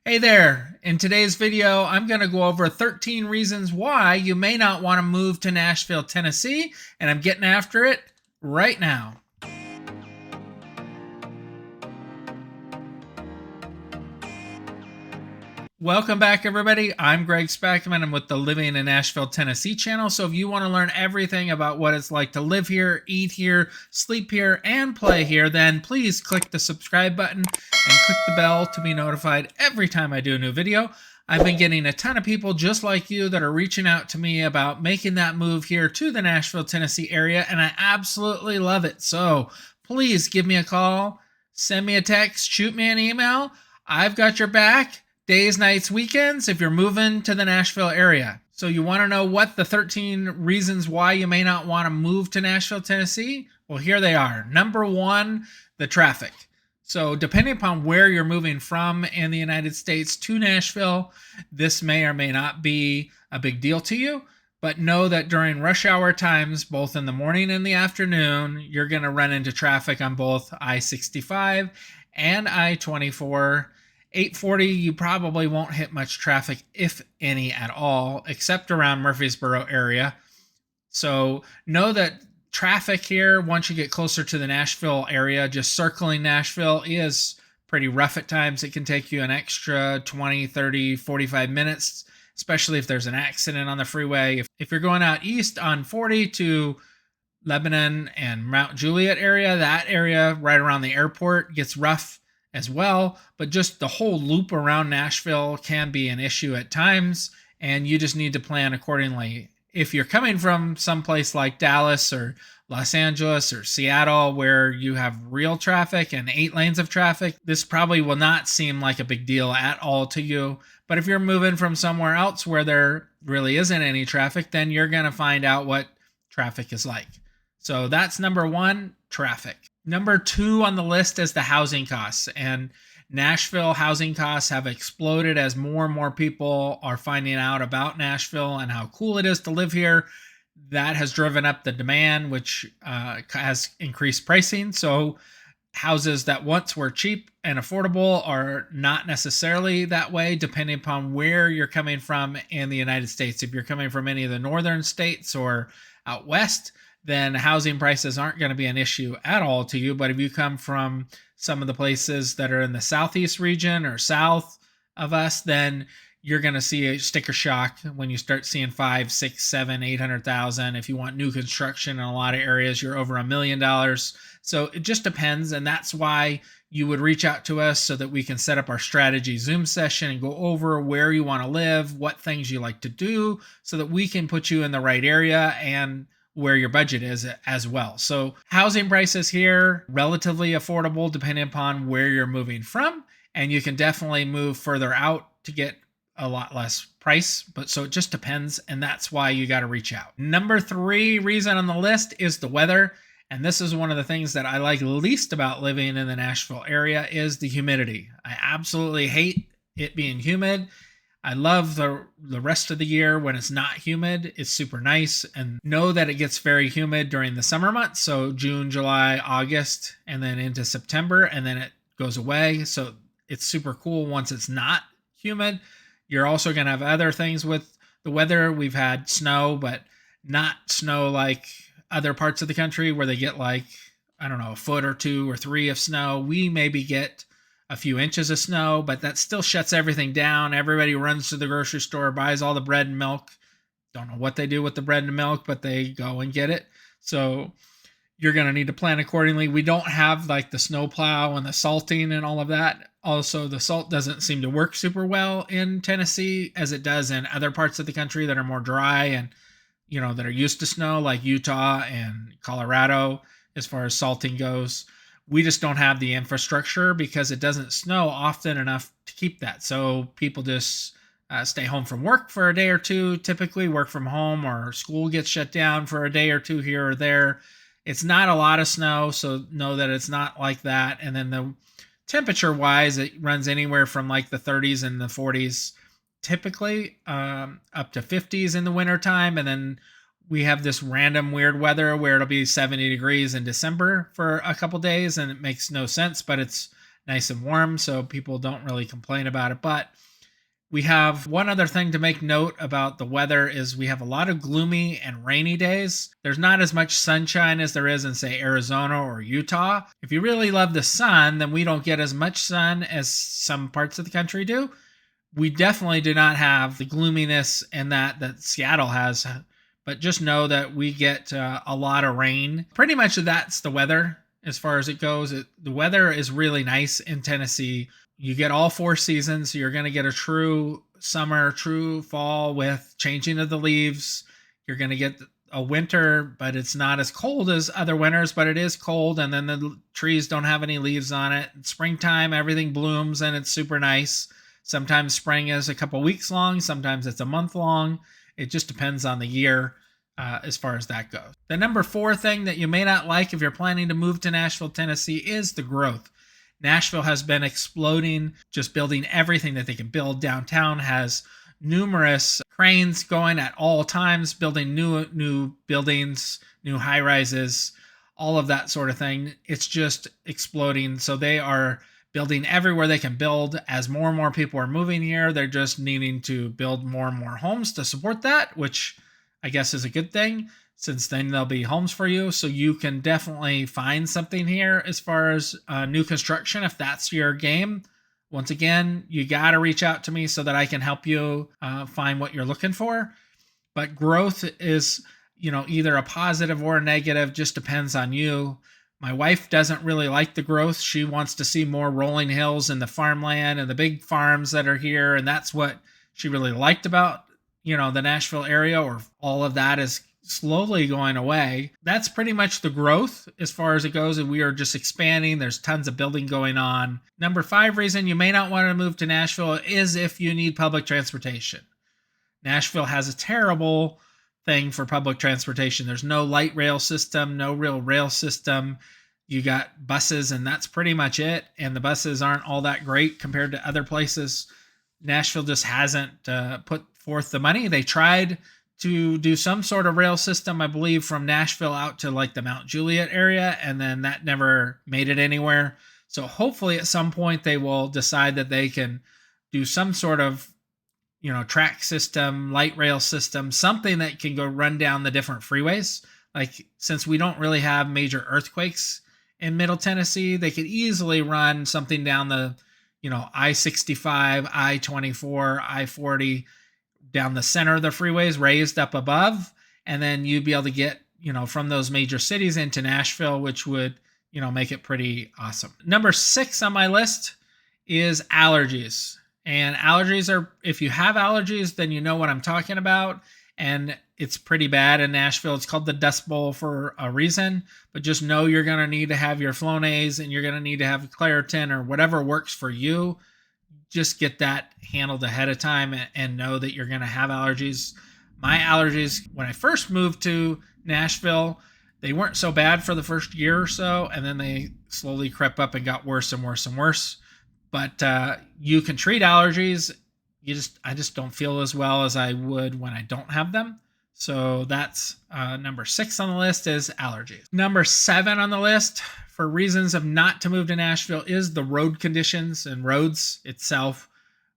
Hey there! In today's video, I'm going to go over 13 reasons why you may not want to move to Nashville, Tennessee, and I'm getting after it right now. Welcome back, everybody. I'm Greg Spackman. I'm with the Living in Nashville, Tennessee channel. So if you want to learn everything about what it's like to live here, eat here, sleep here, and play here, then please click the subscribe button and click the bell to be notified every time I do a new video. I've been getting a ton of people just like you that are reaching out to me about making that move here to the Nashville, Tennessee area, and I absolutely love it. So please give me a call, send me a text, shoot me an email. I've got your back. Days, nights, weekends, if you're moving to the Nashville area. So you want to know what the 13 reasons why you may not want to move to Nashville, Tennessee? Well, here they are. Number one, the traffic. So depending upon where you're moving from in the United States to Nashville, this may or may not be a big deal to you. But know that during rush hour times, both in the morning and the afternoon, you're going to run into traffic on both I-65 and I-24. 840, you probably won't hit much traffic, if any at all, except around Murfreesboro area. So know that traffic here, once you get closer to the Nashville area, just circling Nashville is pretty rough at times. It can take you an extra 20, 30, 45 minutes, especially if there's an accident on the freeway. If you're going out east on 40 to Lebanon and Mount Juliet area, that area right around the airport gets rough as well, but just the whole loop around Nashville can be an issue at times, and you just need to plan accordingly. If you're coming from someplace like Dallas or Los Angeles or Seattle where you have real traffic and 8 lanes of traffic, this probably will not seem like a big deal at all to you. But if you're moving from somewhere else where there really isn't any traffic, then you're going to find out what traffic is like. So that's number one, traffic. Number two on the list is the housing costs. And Nashville housing costs have exploded as more and more people are finding out about Nashville and how cool it is to live here. That has driven up the demand, which has increased pricing. So houses that once were cheap and affordable are not necessarily that way, depending upon where you're coming from in the United States. If you're coming from any of the northern states or out west, then housing prices aren't going to be an issue at all to you. But if you come from some of the places that are in the southeast region or south of us, then you're going to see a sticker shock when you start seeing 5, 6, 7, 800,000. If you want new construction in a lot of areas, you're over $1 million. So it just depends. And that's why you would reach out to us so that we can set up our strategy Zoom session and go over where you want to live, what things you like to do, so that we can put you in the right area and where your budget is as well. So housing prices here, relatively affordable depending upon where you're moving from. And you can definitely move further out to get a lot less price, but so it just depends. And that's why you got to reach out. Number 3 reason on the list is the weather. And this is one of the things that I like least about living in the Nashville area is the humidity. I absolutely hate it being humid. I love the rest of the year when it's not humid. It's super nice, and know that it gets very humid during the summer months. So June, July, August, and then into September, and then it goes away. So it's super cool once it's not humid. You're also going to have other things with the weather. We've had snow, but not snow like other parts of the country where they get like, I don't know, a foot or 2 or 3 of snow. We maybe get a few inches of snow, but that still shuts everything down. Everybody runs to the grocery store, buys all the bread and milk. Don't know what they do with the bread and milk, but they go and get it. So you're going to need to plan accordingly. We don't have like the snow plow and the salting and all of that. Also, the salt doesn't seem to work super well in Tennessee as it does in other parts of the country that are more dry and, that are used to snow, like Utah and Colorado, as far as salting goes. We just don't have the infrastructure because it doesn't snow often enough to keep that. So people just stay home from work for a day or two, typically work from home, or school gets shut down for a day or two here or there. It's not a lot of snow, so know that it's not like that. And then the temperature wise, it runs anywhere from like the 30s and the 40s, typically up to 50s in the wintertime. And then we have this random weird weather where it'll be 70 degrees in December for a couple days, and it makes no sense, but it's nice and warm, so people don't really complain about it. But we have one other thing to make note about the weather is we have a lot of gloomy and rainy days. There's not as much sunshine as there is in, say, Arizona or Utah. If you really love the sun, then we don't get as much sun as some parts of the country do. We definitely do not have the gloominess and that Seattle has, but just know that we get a lot of rain. Pretty much that's the weather as far as it goes. The weather is really nice in Tennessee. You get all 4 seasons. So you're going to get a true summer, true fall with changing of the leaves. You're going to get a winter, but it's not as cold as other winters, but it is cold. And then the trees don't have any leaves on it. Springtime, everything blooms and it's super nice. Sometimes spring is a couple weeks long. Sometimes it's a month long. It just depends on the year as far as that goes. The number 4 thing that you may not like if you're planning to move to Nashville, Tennessee is the growth. Nashville has been exploding, just building everything that they can build. Downtown has numerous cranes going at all times, building new buildings, new high rises, all of that sort of thing. It's just exploding. So they are building everywhere they can build. As more and more people are moving here, they're just needing to build more and more homes to support that, which I guess is a good thing, since then there'll be homes for you. So you can definitely find something here as far as new construction if that's your game. Once again, you got to reach out to me so that I can help you find what you're looking for. But growth is, either a positive or a negative, just depends on you. My wife doesn't really like the growth. She wants to see more rolling hills and the farmland and the big farms that are here. And that's what she really liked about, the Nashville area, or all of that is slowly going away. That's pretty much the growth as far as it goes, and we are just expanding. There's tons of building going on. Number 5 reason you may not want to move to Nashville is if you need public transportation. Nashville has a terrible thing for public transportation. There's no light rail system, no real rail system. You got buses, and that's pretty much it. And the buses aren't all that great compared to other places. Nashville just hasn't put forth the money. They tried to do some sort of rail system, I believe, from Nashville out to like the Mount Juliet area, and then that never made it anywhere. So hopefully at some point they will decide that they can do some sort of, track system, light rail system, something that can go run down the different freeways. Like, since we don't really have major earthquakes in Middle Tennessee, they could easily run something down the, I-65, I-24, I-40, down the center of the freeways, raised up above, and then you'd be able to get, from those major cities into Nashville, which would, make it pretty awesome. Number 6 on my list is allergies. And allergies are, if you have allergies, then you know what I'm talking about. And it's pretty bad in Nashville. It's called the Dust Bowl for a reason, but just know you're going to need to have your Flonase, and you're going to need to have Claritin or whatever works for you. Just get that handled ahead of time and know that you're going to have allergies. My allergies, when I first moved to Nashville, they weren't so bad for the first year or so, and then they slowly crept up and got worse and worse and worse. But you can treat allergies. I just don't feel as well as I would when I don't have them. So that's number 6 on the list is allergies. Number 7 on the list for reasons of not to move to Nashville is the road conditions and roads itself.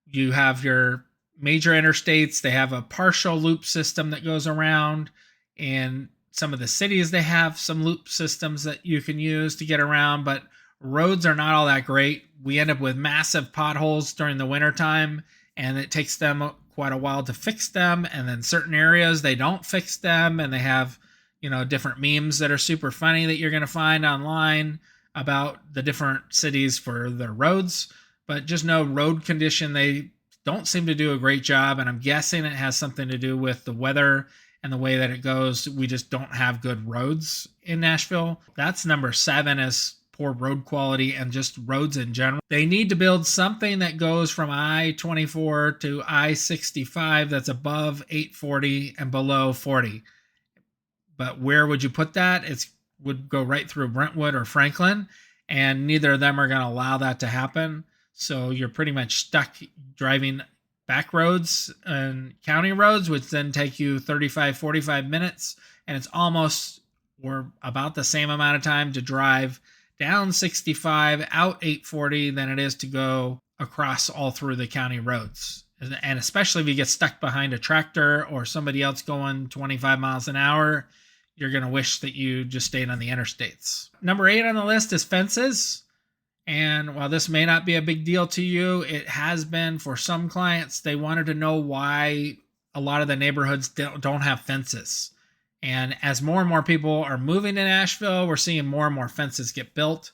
You have your major interstates. They have a partial loop system that goes around, and some of the cities, they have some loop systems that you can use to get around, but roads are not all that great. We end up with massive potholes during the wintertime, and it takes them quite a while to fix them. And then certain areas, they don't fix them, and they have, different memes that are super funny that you're going to find online about the different cities for their roads. But just know road condition, they don't seem to do a great job, and I'm guessing it has something to do with the weather and the way that it goes. We just don't have good roads in Nashville. That's number 7 is poor road quality and just roads in general. They need to build something that goes from I-24 to I-65 that's above 840 and below 40. But where would you put that? It would go right through Brentwood or Franklin, and neither of them are going to allow that to happen. So you're pretty much stuck driving back roads and county roads, which then take you 35, 45 minutes, and it's almost or about the same amount of time to drive down 65, out 840 than it is to go across all through the county roads. And especially if you get stuck behind a tractor or somebody else going 25 miles an hour, you're going to wish that you just stayed on the interstates. Number 8 on the list is fences. And while this may not be a big deal to you, it has been for some clients. They wanted to know why a lot of the neighborhoods don't have fences. And as more and more people are moving to Nashville, we're seeing more and more fences get built.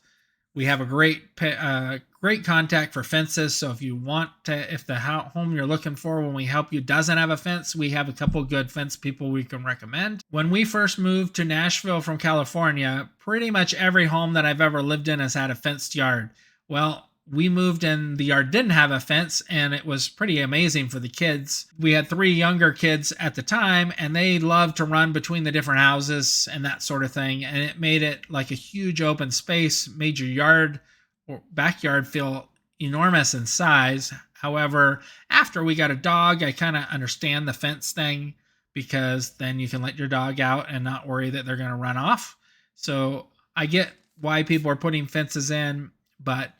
We have a great contact for fences. So if you want to, if the home you're looking for when we help you doesn't have a fence, we have a couple good fence people we can recommend. When we first moved to Nashville from California, pretty much every home that I've ever lived in has had a fenced yard. Well, we moved and the yard didn't have a fence, and it was pretty amazing for the kids. We had 3 younger kids at the time, and they loved to run between the different houses and that sort of thing. And it made it like a huge open space, made your yard or backyard feel enormous in size. However, after we got a dog, I kind of understand the fence thing, because then you can let your dog out and not worry that they're going to run off. So I get why people are putting fences in, but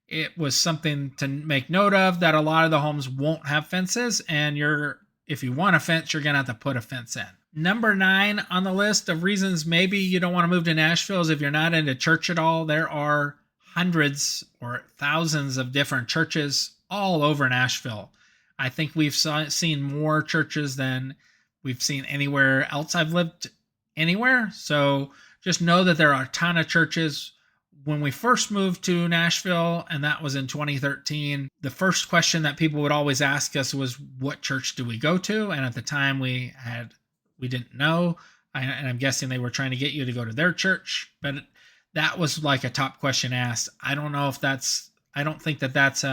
it was something to make note of, that a lot of the homes won't have fences, and if you want a fence, you're going to have to put a fence in. Number 9 on the list of reasons maybe you don't want to move to Nashville is if you're not into church at all. There are hundreds or thousands of different churches all over Nashville. I think we've seen more churches than we've seen anywhere else I've lived anywhere. So just know that there are a ton of churches. When we first moved to Nashville, and that was in 2013, the first question that people would always ask us was, what church do we go to? And at the time we didn't know. And I'm guessing they were trying to get you to go to their church, but that was like a top question asked. I don't think that's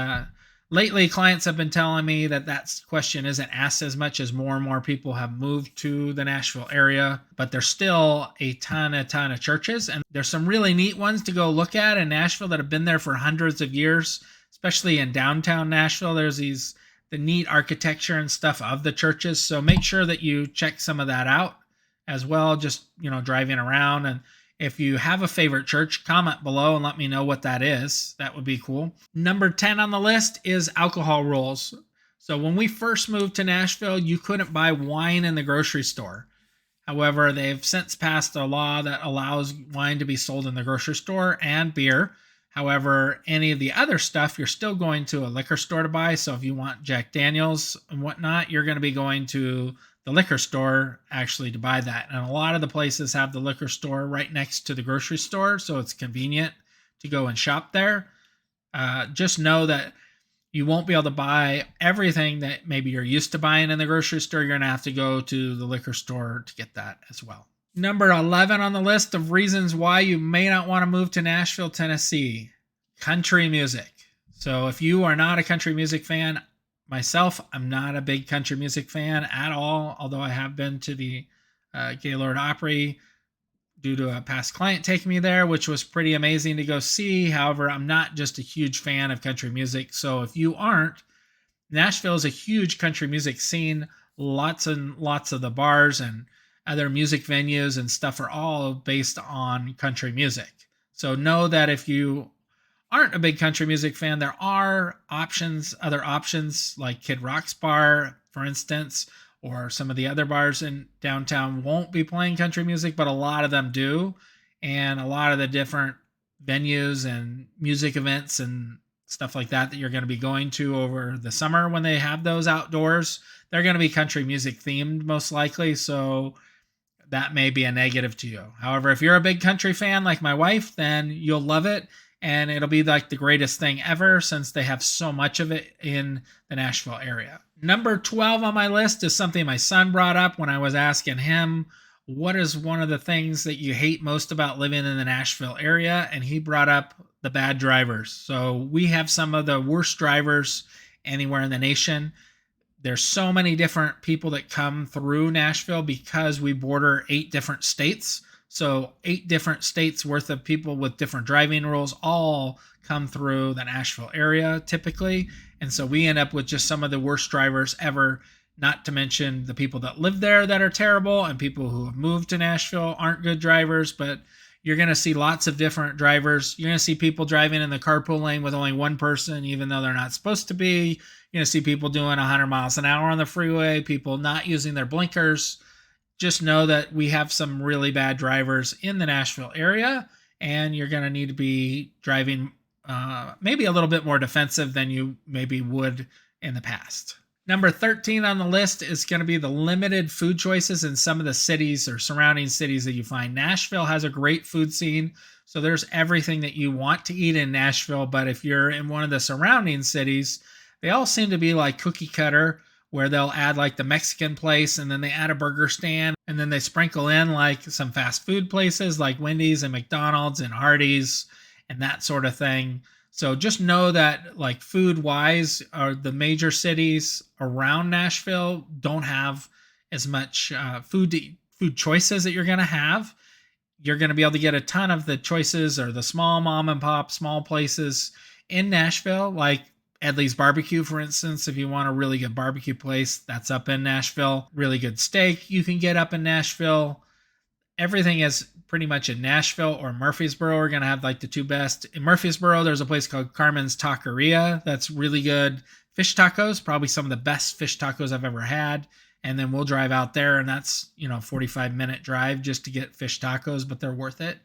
lately clients have been telling me that question isn't asked as much, as more and more people have moved to the Nashville area, but there's still a ton of churches, and there's some really neat ones to go look at in Nashville that have been there for hundreds of years, especially in downtown Nashville. There's the neat architecture and stuff of the churches. So make sure that you check some of that out as well, just, driving around. And if you have a favorite church, comment below and let me know what that is. That would be cool. Number 10 on the list is alcohol rules. So when we first moved to Nashville, you couldn't buy wine in the grocery store. However, they've since passed a law that allows wine to be sold in the grocery store and beer. However, any of the other stuff, you're still going to a liquor store to buy. So if you want Jack Daniels and whatnot, you're going to be going to the liquor store actually to buy that. And a lot of the places have the liquor store right next to the grocery store, so it's convenient to go and shop there. Just know that you won't be able to buy everything that maybe you're used to buying in the grocery store. You're going to have to go to the liquor store to get that as well. Number 11 on the list of reasons why you may not want to move to Nashville, Tennessee, country music. So if you are not a country music fan, myself, I'm not a big country music fan at all, although I have been to the Gaylord Opry due to a past client taking me there, which was pretty amazing to go see. However, I'm not just a huge fan of country music. So if you aren't, Nashville is a huge country music scene. Lots and lots of the bars and other music venues and stuff are all based on country music. So know that if you aren't a big country music fan, there are other options like Kid Rock's bar, for instance, or some of the other bars in downtown won't be playing country music, but a lot of them do. And a lot of the different venues and music events and stuff like that you're going to be going to over the summer when they have those outdoors, they're going to be country music themed most likely. So that may be a negative to you. However, if you're a big country fan like my wife, then you'll love it. And it'll be like the greatest thing ever since they have so much of it in the Nashville area. Number 12 on my list is something my son brought up when I was asking him, what is one of the things that you hate most about living in the Nashville area? And he brought up the bad drivers. So we have some of the worst drivers anywhere in the nation. There's so many different people that come through Nashville because we border 8 different states. So 8 different states worth of people with different driving rules all come through the Nashville area typically. And so we end up with just some of the worst drivers ever, not to mention the people that live there that are terrible and people who have moved to Nashville aren't good drivers. But you're going to see lots of different drivers. You're going to see people driving in the carpool lane with only one person, even though they're not supposed to be. You're going to see people doing 100 miles an hour on the freeway, people not using their blinkers. Just know that we have some really bad drivers in the Nashville area, and you're going to need to be driving maybe a little bit more defensive than you maybe would in the past. Number 13 on the list is going to be the limited food choices in some of the cities or surrounding cities that you find. Nashville has a great food scene, so there's everything that you want to eat in Nashville, but if you're in one of the surrounding cities, they all seem to be like cookie cutter, where they'll add like the Mexican place, and then they add a burger stand, and then they sprinkle in like some fast food places like Wendy's and McDonald's and Hardee's and that sort of thing. So just know that like food wise, the major cities around Nashville don't have as much food choices that you're going to have. You're going to be able to get a ton of the choices or the small mom and pop, small places in Nashville, like Edley's Barbecue, for instance. If you want a really good barbecue place, that's up in Nashville. Really good steak you can get up in Nashville. Everything is pretty much in Nashville or Murfreesboro. We're going to have like the two best. In Murfreesboro, there's a place called Carmen's Taqueria. That's really good fish tacos, probably some of the best fish tacos I've ever had. And then we'll drive out there, and that's, 45-minute drive just to get fish tacos, but they're worth it.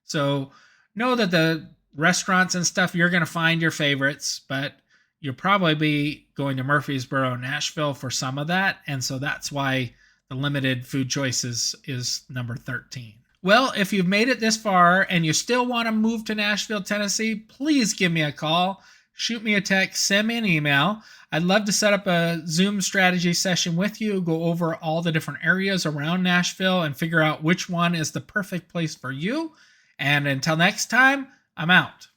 So know that the restaurants and stuff, you're going to find your favorites, but you'll probably be going to Murfreesboro, Nashville for some of that. And so that's why the limited food choices is number 13. Well, if you've made it this far and you still want to move to Nashville, Tennessee, please give me a call, shoot me a text, send me an email. I'd love to set up a Zoom strategy session with you, go over all the different areas around Nashville and figure out which one is the perfect place for you. And until next time, I'm out.